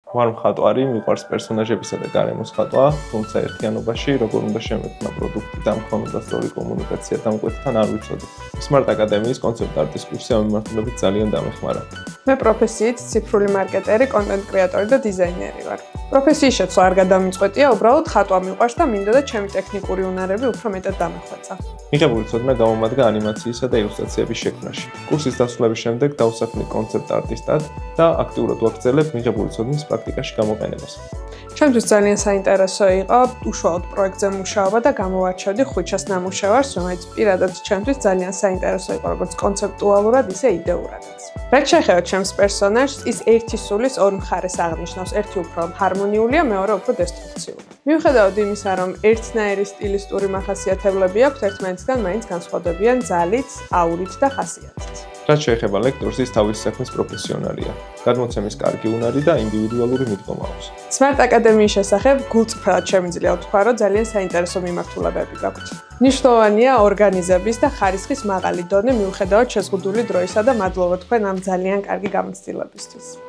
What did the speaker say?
ვარ მხატვარი, მიყვარს პერსონაჟებისა და გარემოს ხატვა, თუმცა ერთიანობაში როგორ უნდა შემექმნა პროდუქტი და მქონოდა სწორი კომუნიკაცია დამკვეთთან არ ვიცოდი. Smart აკადემიის კონცეპტ არტის კურსი ამ მიმართულებით ძალიან დამეხმარა. მე პროფესიით ციფრული მარკეტერი, კონტენტ კრეატორი და დიზაინერი ვარ. პროფესიის შეცვლა არ გადამიწყვეტია, უბრალოდ ხატვა მიყვარს და მინდა და ჩემი ტექნიკური უნარები უფრო მეტად დამეხვეწა. მიღებული ცოდნა გამომადგა ანიმაციისა და ილუსტრაციების შექმნაში. კურსის დასრულების შემდეგ დავსაქმნი კონცეპტ არტისტად და აქტიურად ვაგრძელებ მიღებული ცოდნის პრაქტიკაში გამოყენებას. ჩემთვის ძალიან საინტერესო იყო უშუალოდ პროექტზე მუშაობა და გამოვარჩევდი ხვიჩას ნამუშევარს, რომელიც პირადად ჩემთვის ძალიან საინტერესო იყო როგორც კონცეპტუალურად, ისე იდეურადაც. რაც შეეხება ჩემს პერსონაჟს, ის ერთი სულის ორ მხარეს აღნიშნავს. ერთი უფრო ჰარმონიულია, მეორე უფრო დესტრუქციული. მიუხედავად იმისა, რომ ერთნაირი სტილისტური მახასიათებლები აქვთ, ერთმანეთისგან მაინც განსხვავდებიან ძალით, აურით და ხასიათით. რაც შეეხება ლექტორს, ის თავის საქმის პროფესიონალია. გადმოცემის კარგი უნარი და ინდივიდუალური მიდგომა აქვს. Smart აკადემიის შესახებ გულწრფელად შემიძლია ვთქვა, რომ ძალიან საინტერესო მიმართულებები გაქვთ. მნიშვნელოვანია ორგანიზების და ხარისხის მაღალი დონე, მიუხედავად შეზღუდული დროისა და მადლობა თქვენ ამ ძალიან კარგი გამოცდილებისთვის.